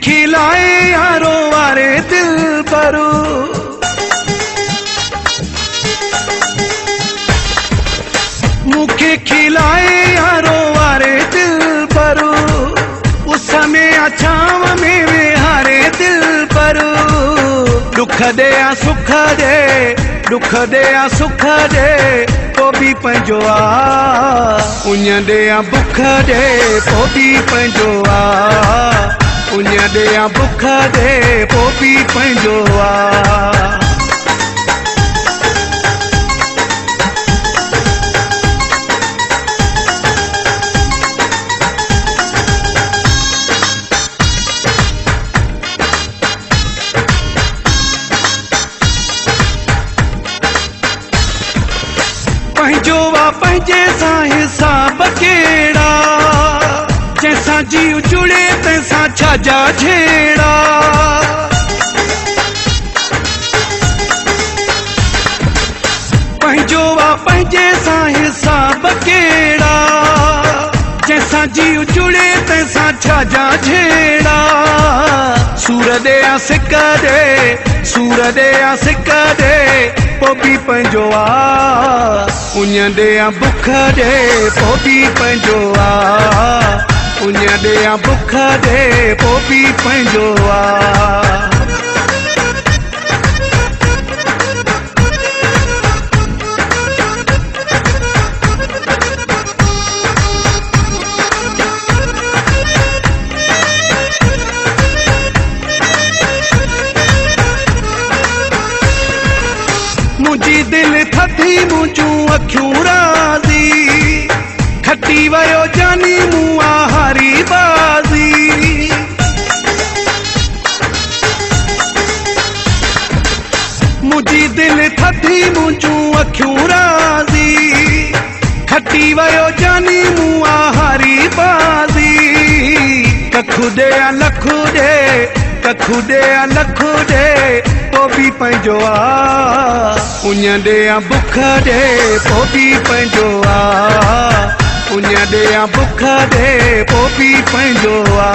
खिलाए यारो वारे दिल परो, मुखे खिलाए यारो वारे दिल परो, उस में छाव में विहारे दिल परो। दुख दे या सुख दे, दुख दे या सुख दे, तो भी पंहिंजो आ। उञ दे या बुख दे, तो भी पंहिंजो आ। उञ दे या बुख दे, तो भी पंहिंजो आ। पंहिंजो वा पंहिंजे सां हिसाब कहिड़ा, जंहिंसां जीव जुड़े तंहिंसां छाजा छेड़ा। पंहिंजो वा पंहिंजे सां हिसाब कहिड़ा, जंहिंसां जीव जुड़े तंहिंसां छाजा छेड़ा। सूर दे या सिक दे, सूर दे या सिक दे, पो भी पंहिंजो आ। उञ दे या बुख दे, पो भी पंहिंजो आ। उञ दे या बुख दे, पो भी पंहिंजो आ। मुंहिंजी दिल थधी, मुंहिंजूं अखियूं राज़ी, खटी वियो जानी मूं आ हारी बाज़ी। मुंहिंजी दिल थधी, मुंहिंजूं अखियूं राज़ी, खटी वियो जानी मूं आ हारी बाज़ी। कखु दे या लखु दे, कखु दे या लखु दे, तो भी पंहिंजो आ। उञ दे या बुख दे, तो भी पंहिंजो आ। उञ दे या बुख दे, तो भी पंहिंजो आ।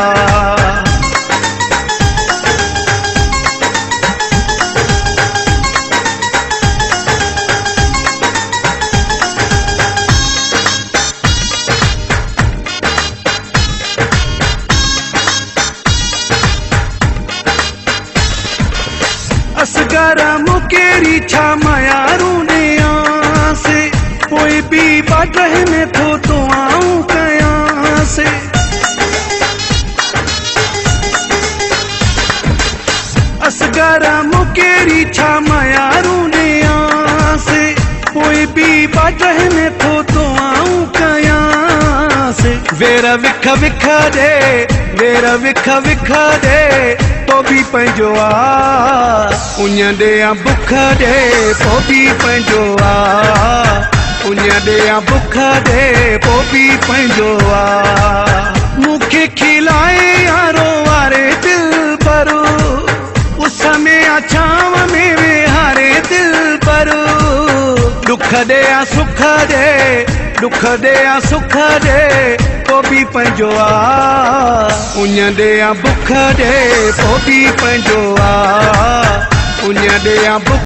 असगर मुकेरी छा मायारू ने से, कोई भी बाटह में थो तो आऊं कयां से। असगर मुकेरी छा मायारू ने से, कोई भी बाटह में थो तो आऊं कयां से। वेर विख विख दे, वेर विख विख दे, तो भी पंहिंजो आ। उञ दे या बुख दे, तो भी पंहिंजो आ। उञ दे या बुख दे, तो भी पंहिंजो आ। मुखे खिलाए यारो वारे दिल परो, उस में छाव में विहारे दिल परो। दुख दे या सुख दे, दुख दे या सुख दे, तो भी पंहिंजो आ। उञ दे या बुख दे, तो भी पंहिंजो आ। उञ दे या बुख